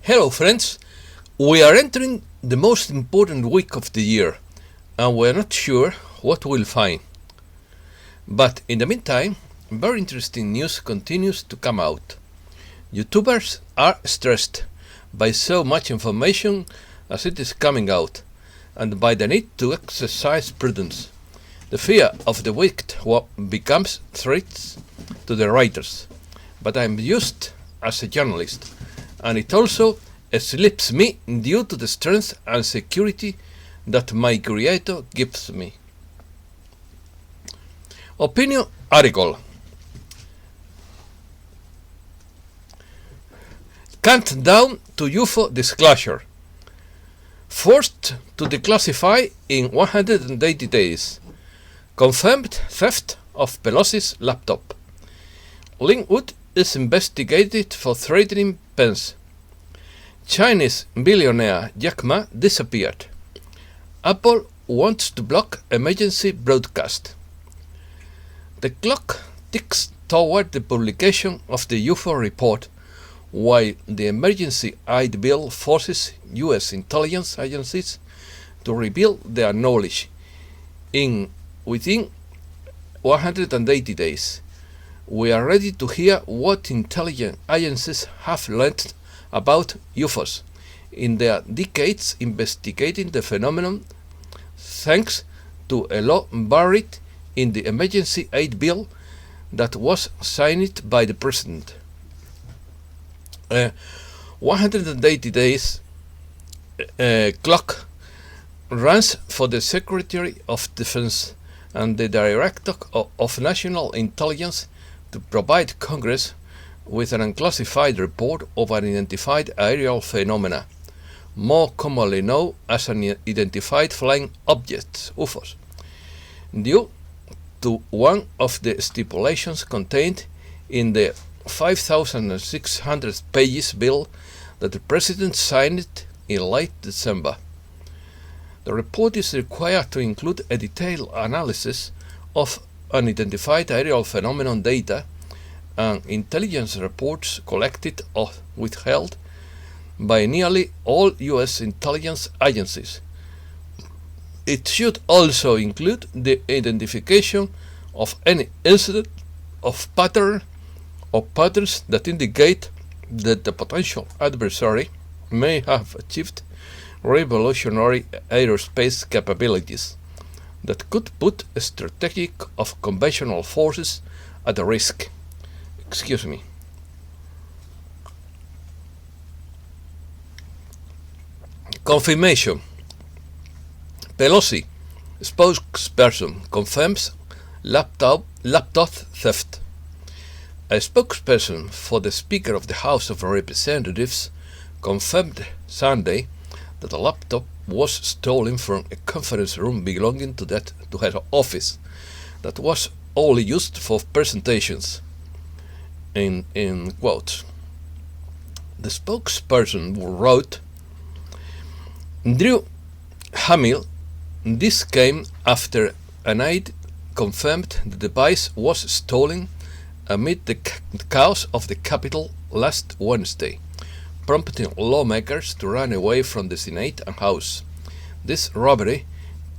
Hello friends, we are entering the most important week of the year and we are not sure what we'll find. But in the meantime, very interesting news continues to come out. YouTubers are stressed by so much information as it is coming out and by the need to exercise prudence. The fear of the wicked becomes threats to the writers, but I am used as a journalist, and it also slips me due to the strength and security that my creator gives me. Opinion article. Countdown to UFO disclosure. Forced to declassify in 180 days. Confirmed theft of Pelosi's laptop. Lin Wood is investigated for threatening Pence. Chinese billionaire Jack Ma disappeared. Apple wants to block emergency broadcast. The clock ticks toward the publication of the UFO report, while the emergency aid bill forces US intelligence agencies to reveal their knowledge within 180 days. We are ready to hear what intelligence agencies have learned about UFOs in their decades investigating the phenomenon, thanks to a law buried in the emergency aid bill that was signed by the president. 180 days clock runs for the Secretary of Defense and the Director of National Intelligence to provide Congress with an unclassified report of unidentified aerial phenomena, more commonly known as unidentified flying objects, UFOs, due to one of the stipulations contained in the 5,600 pages bill that the President signed in late December. The report is required to include a detailed analysis of unidentified aerial phenomenon data and intelligence reports collected or withheld by nearly all US intelligence agencies. It should also include the identification of any incident of pattern or patterns that indicate that the potential adversary may have achieved revolutionary aerospace capabilities that could put a strategic of conventional forces at risk. Confirmation. Pelosi, spokesperson, confirms laptop theft. A spokesperson for the Speaker of the House of Representatives confirmed Sunday that a laptop was stolen from a conference room belonging to her office that was only used for presentations. In quotes. The spokesperson wrote, Drew Hamill, this came after an aide confirmed the device was stolen amid the chaos of the Capitol last Wednesday, prompting lawmakers to run away from the Senate and House. This robbery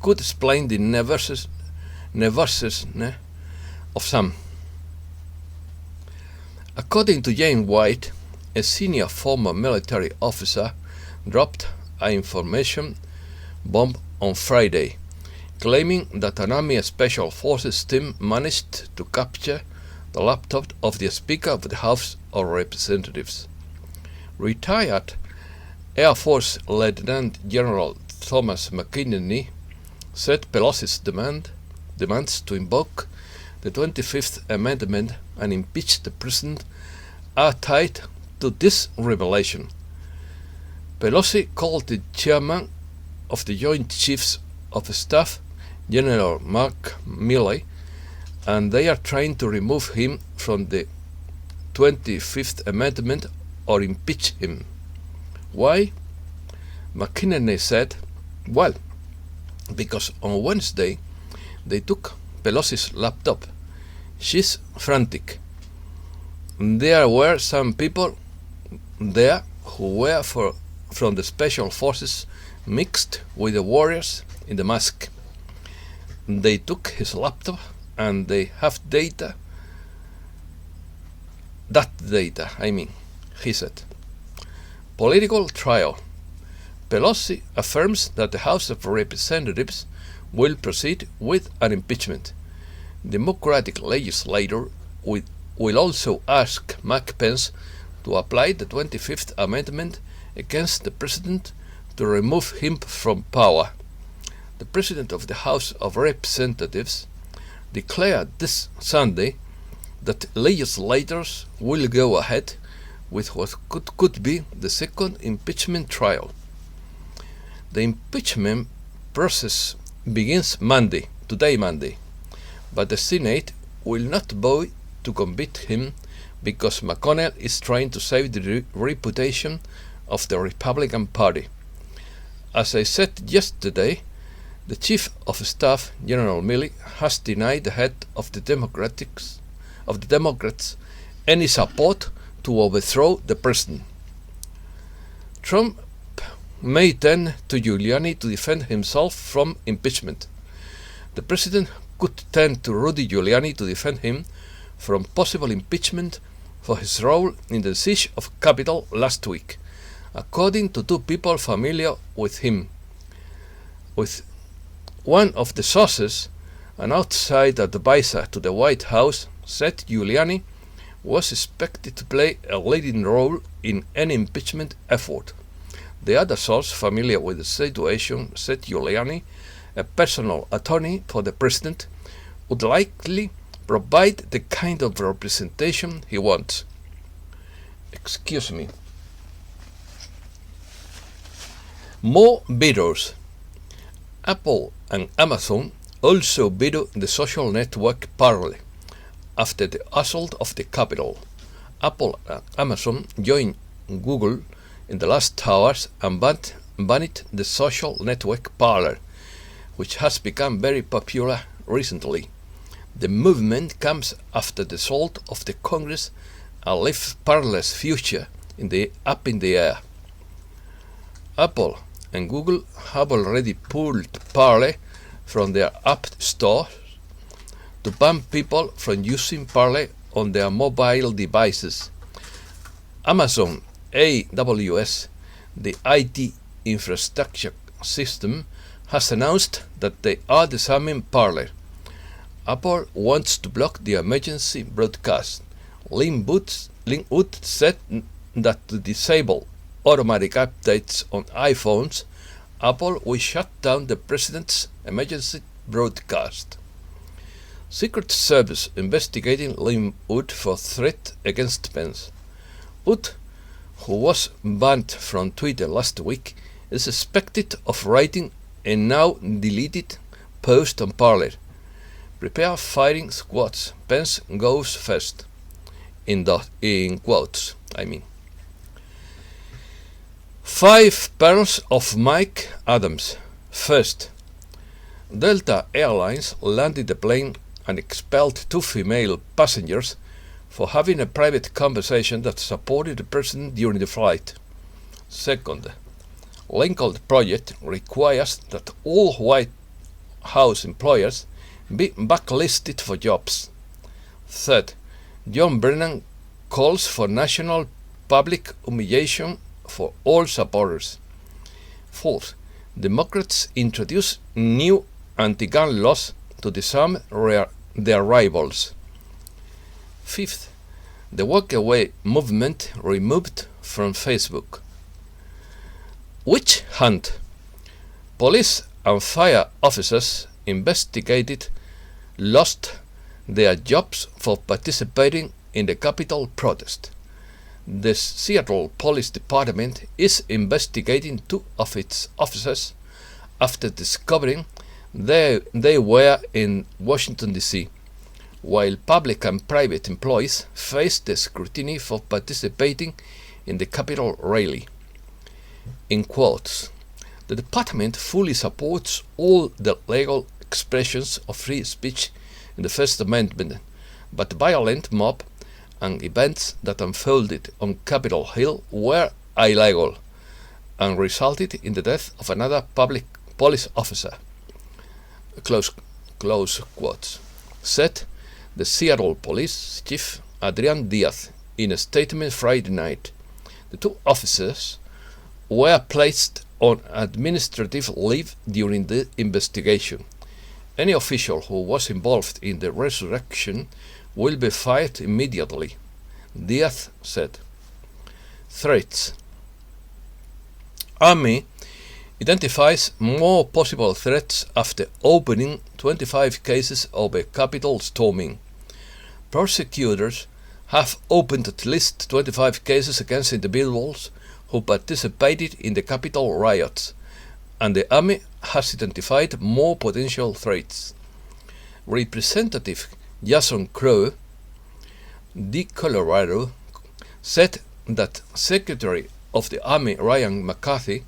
could explain the nervousness of some. According to James White, a senior former military officer dropped an information bomb on Friday, claiming that an Army Special Forces team managed to capture the laptop of the Speaker of the House of Representatives. Retired Air Force Lieutenant General Thomas McKinney said Pelosi's demands to invoke the 25th Amendment and impeach the President are tied to this revelation. Pelosi called the chairman of the Joint Chiefs of Staff, General Mark Milley, and they are trying to remove him from the 25th Amendment or impeach him. Why? McKinney said, well, because on Wednesday they took Pelosi's laptop. She's frantic. There were some people there who were from the special forces mixed with the warriors in the mask. They took his laptop and they have data. That data, he said. Political trial. Pelosi affirms that the House of Representatives will proceed with an impeachment. Democratic legislator will also ask Pence to apply the 25th Amendment against the president to remove him from power. The president of the House of Representatives declared this Sunday that legislators will go ahead with what could be the second impeachment trial. The impeachment process begins today Monday, but the Senate will not vote to convict him because McConnell is trying to save the reputation of the Republican Party. As I said yesterday, the Chief of Staff, General Milley, has denied the head of the Democrats any support to overthrow the president. Trump may turn to Giuliani to defend himself from impeachment. The president could turn to Rudy Giuliani to defend him from possible impeachment for his role in the siege of Capitol last week, according to two people familiar with him. With one of the sources, an outside advisor to the White House, said Giuliani was expected to play a leading role in any impeachment effort. The other source familiar with the situation said Giuliani, a personal attorney for the president, would likely provide the kind of representation he wants. Excuse me. More bidders. Apple and Amazon also bid the social network Parler after the assault of the Capitol. Apple and Amazon joined Google in the last hours and banned the social network Parler, which has become very popular recently. The movement comes after the assault of the Congress and left Parler's future up in the air. Apple and Google have already pulled Parler from their app stores to ban people from using Parler on their mobile devices. Amazon AWS, the IT infrastructure system, has announced that they are disarming Parler. Apple wants to block the emergency broadcast. Lin Wood said that to disable automatic updates on iPhones, Apple will shut down the president's emergency broadcast. Secret Service investigating Lin Wood for threat against Pence. Wood, who was banned from Twitter last week, is suspected of writing a now deleted post on Parler. Prepare firing squads. Pence goes first. In quotes, 5 pearls of Mike Adams. First, Delta Airlines landed the plane and expelled 2 female passengers for having a private conversation that supported the president during the flight. Second, Lincoln Project requires that all White House employers be blacklisted for jobs. Third, John Brennan calls for national public humiliation for all supporters. Fourth, Democrats introduce new anti-gun laws to disarm their rivals. Fifth, the walk-away movement removed from Facebook. Witch hunt. Police and fire officers investigated lost their jobs for participating in the Capitol protest. The Seattle Police Department is investigating 2 of its officers after discovering they were in Washington, D.C., while public and private employees faced the scrutiny for participating in the Capitol rally. In quotes, the department fully supports all the legal expressions of free speech in the First Amendment, but violent mob and events that unfolded on Capitol Hill were illegal and resulted in the death of another public police officer, close quotes, said the Seattle police chief Adrian Diaz in a statement Friday night. The two officers were placed on administrative leave during the investigation. Any official who was involved in the resurrection will be fired immediately, Diaz said. Threats. Army identifies more possible threats after opening 25 cases of a Capitol storming. Prosecutors have opened at least 25 cases against individuals who participated in the Capitol riots, and the Army has identified more potential threats. Representative Jason Crow, D. Colorado, said that Secretary of the Army Ryan McCarthy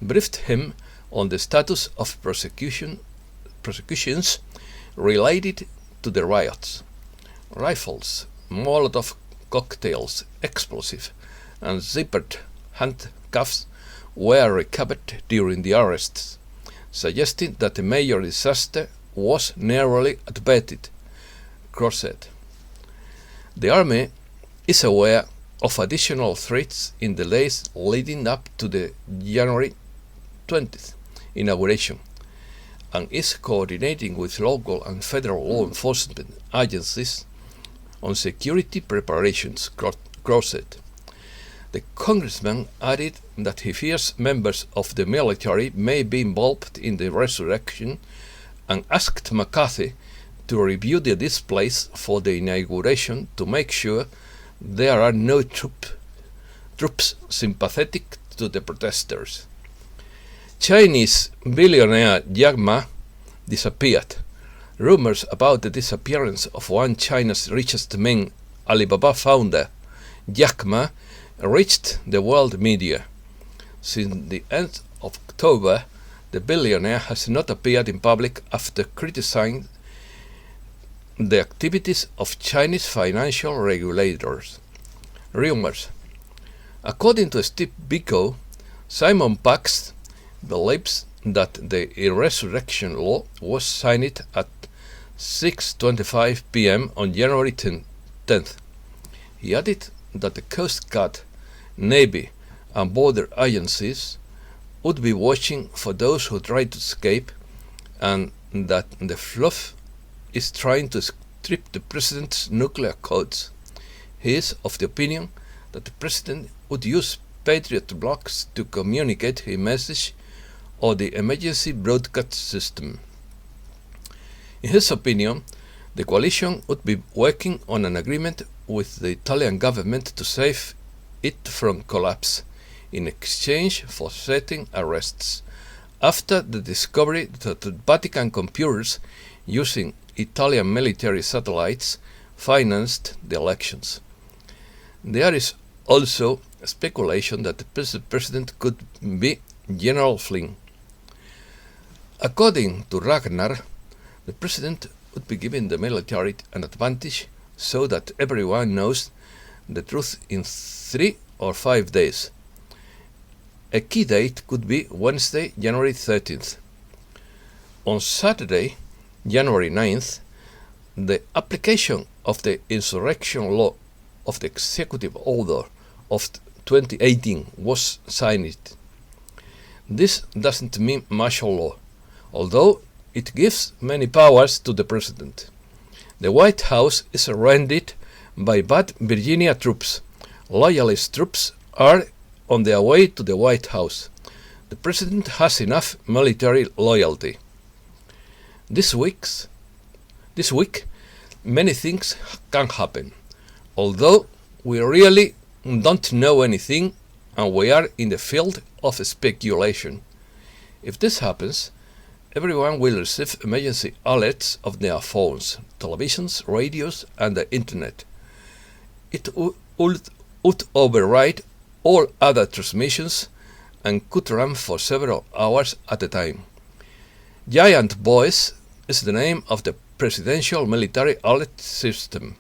briefed him on the status of prosecutions related to the riots. Rifles, Molotov cocktails, explosives, and zippered handcuffs were recovered during the arrests, suggesting that a major disaster was narrowly abated, Crow said. The Army is aware of additional threats in the days leading up to the January 20th inauguration, and is coordinating with local and federal law enforcement agencies on security preparations, Crow said. The congressman added that he fears members of the military may be involved in the resurrection and asked McCarthy to review the displays for the inauguration to make sure there are no troops sympathetic to the protesters. Chinese billionaire Jack Ma disappeared. Rumors about the disappearance of one of China's richest men, Alibaba founder Jack Ma, reached the world media. Since the end of October, the billionaire has not appeared in public after criticizing the activities of Chinese financial regulators. Rumors. According to Steve Biko, Simon Pax believes that the resurrection law was signed at 6:25 p.m. on January 10th. He added that the Coast Guard, Navy, and border agencies would be watching for those who try to escape, and that the fluff is trying to strip the president's nuclear codes. He is of the opinion that the president would use Patriot blocks to communicate his message or the emergency broadcast system. In his opinion, the coalition would be working on an agreement with the Italian government to save it from collapse in exchange for certain arrests, after the discovery that the Vatican computers using Italian military satellites financed the elections. There is also speculation that the president could be General Flynn. According to Ragnar, the president would be giving the military an advantage so that everyone knows the truth in 3 or 5 days. A key date could be Wednesday, January 13th. On Saturday, January 9th, the application of the insurrection law of the executive order of 2018 was signed. This doesn't mean martial law, although it gives many powers to the president. The White House is surrounded by bad Virginia troops. Loyalist troops are on their way to the White House. The president has enough military loyalty. This week, many things can happen, although we really don't know anything and we are in the field of speculation. If this happens, everyone will receive emergency alerts of their phones, televisions, radios, and the internet. It would override all other transmissions and could run for several hours at a time. Giant Voice is the name of the presidential military alert system.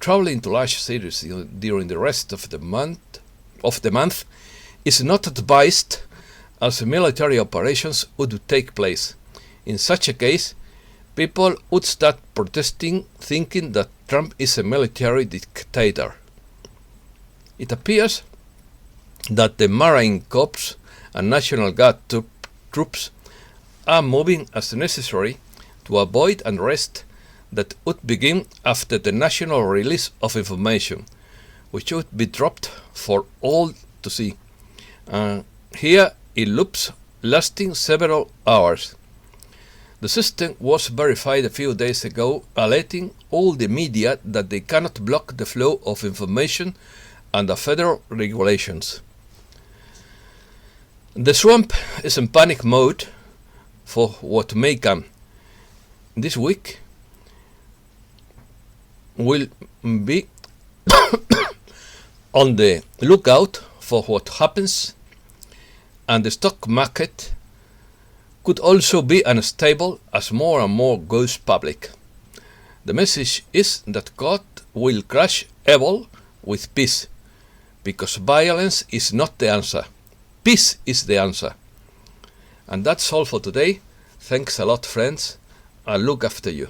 Traveling to large cities during the rest of the month of the month is not advised, as military operations would take place. In such a case, people would start protesting, thinking that Trump is a military dictator. It appears that the Marine Corps and National Guard troops are moving as necessary to avoid unrest that would begin after the national release of information, which would be dropped for all to see. Here in loops lasting several hours. The system was verified a few days ago, alerting all the media that they cannot block the flow of information under federal regulations. The swamp is in panic mode for what may come. This week will be on the lookout for what happens, and the stock market could also be unstable as more and more goes public. The message is that God will crush evil with peace, because violence is not the answer. Peace is the answer. And that's all for today. Thanks a lot, friends, and look after you.